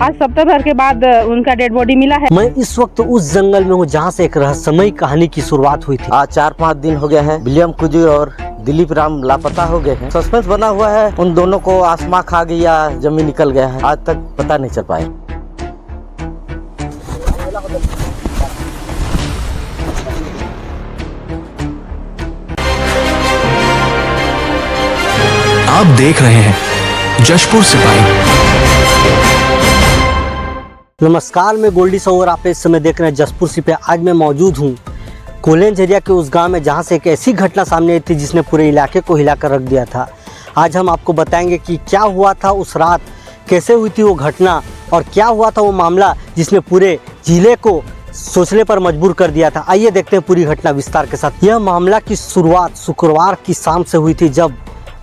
आज सप्ताह भर के बाद उनका डेड बॉडी मिला है। मैं इस वक्त उस जंगल में हूँ जहाँ से एक रहस्यमयी कहानी की शुरुआत हुई थी। आज 4-5 दिन हो गया है विलियम कुजूर और दिलीप राम लापता हो गए हैं। सस्पेंस बना हुआ है, उन दोनों को आसमां खा गई या जमीन निकल गया है, आज तक पता नहीं चल पाया। आप देख रहे हैं जशपुर सिपाही। नमस्कार, मैं गोल्डी सौर, आप इस समय देख रहे हैं जशपुर सिपाही। आज मैं मौजूद हूँ कोलेंज एरिया के उस गांव में जहां से एक ऐसी घटना सामने आई थी जिसने पूरे इलाके को हिलाकर रख दिया था। आज हम आपको बताएंगे कि क्या हुआ था उस रात, कैसे हुई थी वो घटना और क्या हुआ था वो मामला जिसने पूरे जिले को सोचने पर मजबूर कर दिया था। आइए देखते हैं पूरी घटना विस्तार के साथ। यह मामला की शुरुआत शुक्रवार की शाम से हुई थी, जब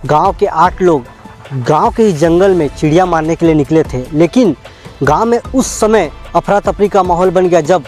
गांव के 8 लोग गांव के ही जंगल में चिड़िया मारने के लिए निकले थे। लेकिन गांव में उस समय अफरा तफरी का माहौल बन गया जब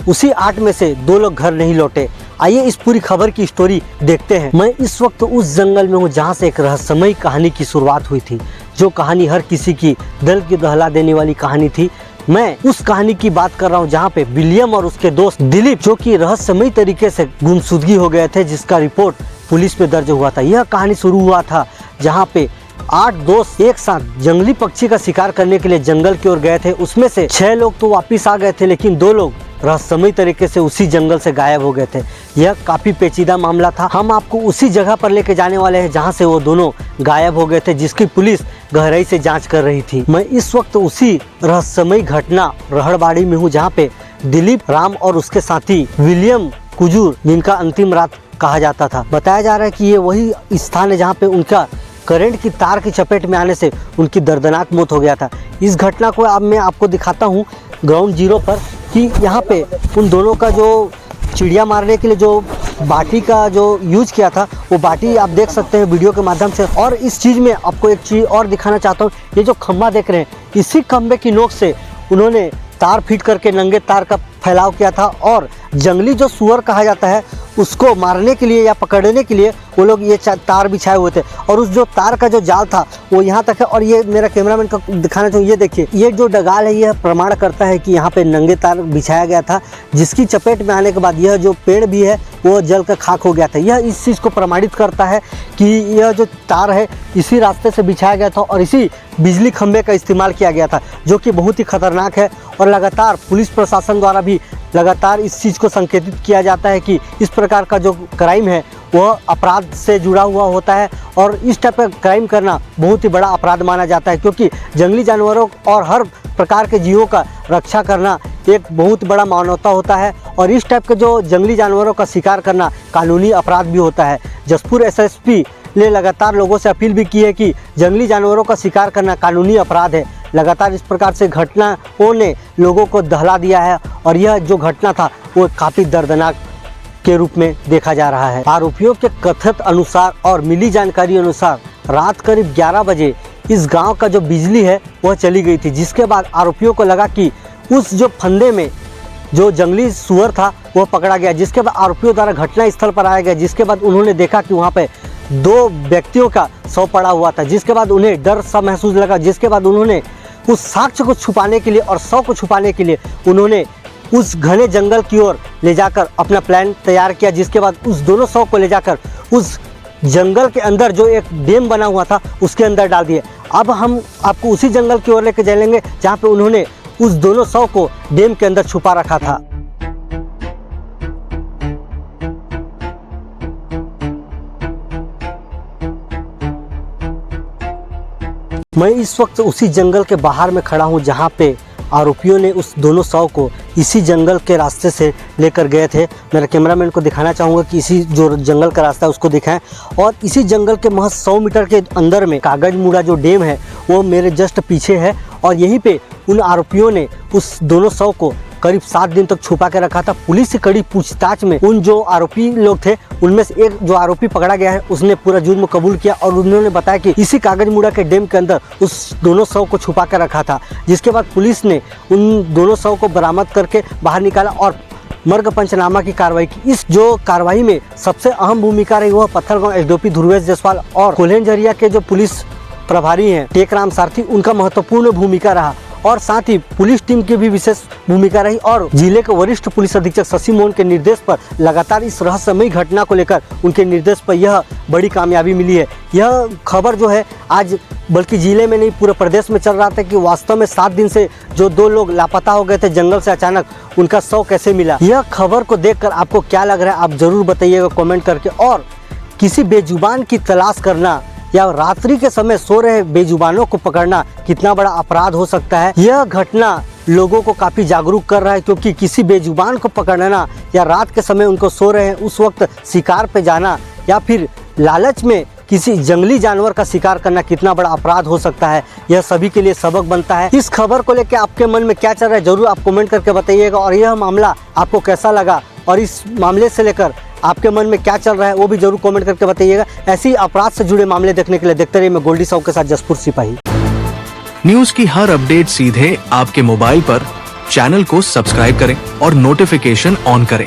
उसी 8 में से 2 लोग घर नहीं लौटे। आइए इस पूरी खबर की स्टोरी देखते हैं। मैं इस वक्त उस जंगल में हूँ जहाँ से एक रहस्यमयी कहानी की शुरुआत हुई थी, जो कहानी हर किसी की दिल की दहला देने वाली कहानी थी। मैं उस कहानी की बात कर रहा हूँ जहाँ पे विलियम और उसके दोस्त दिलीप, जो कि रहस्यमयी तरीके से गुमशुदगी हो गए थे, जिसका रिपोर्ट पुलिस में दर्ज हुआ था। यह कहानी शुरू हुआ था जहाँ पे 8 दोस्त एक साथ जंगली पक्षी का शिकार करने के लिए जंगल की ओर गए थे। उसमें से 6 लोग तो वापिस आ गए थे, लेकिन 2 लोग रहस्यमयी तरीके से उसी जंगल से गायब हो गए थे। यह काफी पेचीदा मामला था। हम आपको उसी जगह पर लेके जाने वाले हैं जहां से वो दोनों गायब हो गए थे, जिसकी पुलिस गहराई से जांच कर रही थी। मैं इस वक्त उसी रहस्यमयी घटना रहड़बाड़ी में हूँ जहाँ पे दिलीप राम और उसके साथी विलियम कुजूर, जिनका अंतिम रात कहा जाता था। बताया जा रहा है कि ये वही स्थान है जहाँ पे उनका करंट की तार की चपेट में आने से उनकी दर्दनाक मौत हो गया था। इस घटना को अब मैं आपको दिखाता हूँ ग्राउंड जीरो पर, कि यहाँ पे उन दोनों का जो चिड़िया मारने के लिए जो बाटी का जो यूज किया था, वो बाटी आप देख सकते हैं वीडियो के माध्यम से। और इस चीज़ में आपको एक चीज़ और दिखाना चाहता हूँ, ये जो खंभा देख रहे हैं, इसी खंभे की नोक से उन्होंने तार फिट करके नंगे तार का फैलाव किया था। और जंगली जो सुअर कहा जाता है, उसको मारने के लिए या पकड़ने के लिए वो लोग ये तार बिछाए हुए थे। और उस जो तार का जो जाल था वो यहाँ तक है। और ये मेरा कैमरामैन को दिखाना चाहिए, ये देखिए, ये जो डगाल है, यह प्रमाण करता है कि यहाँ पे नंगे तार बिछाया गया था, जिसकी चपेट में आने के बाद यह जो पेड़ भी है वो जल कर खाक हो गया था। यह इस चीज़ को प्रमाणित करता है कि यह जो तार है इसी रास्ते से बिछाया गया था और इसी बिजली खंभे का इस्तेमाल किया गया था, जो कि बहुत ही खतरनाक है। और लगातार पुलिस प्रशासन द्वारा भी लगातार इस चीज़ को संकेतित किया जाता है कि इस प्रकार का जो क्राइम है वह अपराध से जुड़ा हुआ होता है। और इस टाइप का क्राइम करना बहुत ही बड़ा अपराध माना जाता है, क्योंकि जंगली जानवरों और हर प्रकार के जीवों का रक्षा करना एक बहुत बड़ा मानवता होता है। और इस टाइप के जो जंगली जानवरों का शिकार करना कानूनी अपराध भी होता है। जशपुर एसएसपी ने लगातार लोगों से अपील भी की है कि जंगली जानवरों का शिकार करना कानूनी अपराध है। लगातार इस प्रकार से घटनाओं ने लोगों को दहला दिया है और यह जो घटना था वो काफ़ी दर्दनाक के रूप में देखा जा रहा है। आरोपियों के कथित अनुसार और मिली जानकारी अनुसार रात करीब 11 बजे इस गांव का जो बिजली है वह चली गई थी, जिसके बाद आरोपियों को लगा कि उस जो फंदे में जो जंगली सुअर था वह पकड़ा गया। जिसके बाद आरोपियों द्वारा घटना स्थल पर आया गया, जिसके बाद उन्होंने देखा कि वहाँ पे 2 व्यक्तियों का शव पड़ा हुआ था, जिसके बाद उन्हें डर सा महसूस लगा। जिसके बाद उन्होंने उस साक्ष्य को छुपाने के लिए और शव को छुपाने के लिए उन्होंने उस घने जंगल की ओर ले जाकर अपना प्लान तैयार किया। जिसके बाद उस दोनों शव को ले जाकर उस जंगल के अंदर जो एक डैम बना हुआ था उसके अंदर डाल दिए। अब हम आपको उसी जंगल की ओर लेकर चलेंगे जहाँ पे उन्होंने उस दोनों शव को डैम के अंदर छुपा रखा था। मैं इस वक्त उसी जंगल के बाहर में खड़ा हूँ जहाँ पे आरोपियों ने उस दोनों शव को इसी जंगल के रास्ते से लेकर गए थे। मेरा कैमरामैन को दिखाना चाहूँगा कि इसी जो जंगल का रास्ता है उसको दिखाएं। और इसी जंगल के महज 100 मीटर के अंदर में कागज मुड़ा जो डैम है वो मेरे जस्ट पीछे है। और यहीं पे उन आरोपियों ने उस दोनों शव को करीब 7 दिन तक छुपा के रखा था। पुलिस से कड़ी पूछताछ में उन जो आरोपी लोग थे उनमें से एक जो आरोपी पकड़ा गया है उसने पूरा जुर्म कबूल किया और उन्होंने बताया कि इसी कागज मुड़ा के डैम के अंदर उस दोनों शव को छुपा के रखा था। जिसके बाद पुलिस ने उन दोनों शव को बरामद करके बाहर निकाला और मर्ग पंचनामा की कार्रवाई की। इस जो कार्रवाई में सबसे अहम भूमिका रही वह पत्थलगांव एसडीओपी ध्रुवेश जायसवाल और कोल्हेंज एरिया के जो पुलिस प्रभारी हैं टेकराम सारथी, उनका महत्वपूर्ण भूमिका रहा। और साथ ही पुलिस टीम की भी विशेष भूमिका रही और जिले के वरिष्ठ पुलिस अधीक्षक शशि मोहन के निर्देश पर लगातार इस रहस्यमयी घटना को लेकर उनके निर्देश पर यह बड़ी कामयाबी मिली है। यह खबर जो है आज बल्कि जिले में नहीं पूरे प्रदेश में चल रहा था कि वास्तव में 7 दिन से जो 2 लोग लापता हो गए थे जंगल से अचानक उनका शव कैसे मिला। यह खबर को देखकर आपको क्या लग रहा है आप जरूर बताइएगा कमेंट करके। और किसी बेजुबान की तलाश करना या रात्रि के समय सो रहे बेजुबानों को पकड़ना कितना बड़ा अपराध हो सकता है। यह घटना लोगों को काफ़ी जागरूक कर रहा है क्योंकि किसी बेजुबान को पकड़ना या रात के समय उनको सो रहे हैं उस वक्त शिकार पे जाना या फिर लालच में किसी जंगली जानवर का शिकार करना कितना बड़ा अपराध हो सकता है। यह सभी के लिए सबक बनता है। इस खबर को लेकर आपके मन में क्या चल रहा है जरूर आप कमेंट करके बताइएगा और यह मामला आपको कैसा लगा और इस मामले से लेकर आपके मन में क्या चल रहा है वो भी जरूर कमेंट करके बताइएगा। ऐसे ही अपराध से जुड़े मामले देखने के लिए देखते रहिए मैं गोल्डी साहू के साथ जसपुर सिपाही। न्यूज की हर अपडेट सीधे आपके मोबाइल पर चैनल को सब्सक्राइब करें और नोटिफिकेशन ऑन करें।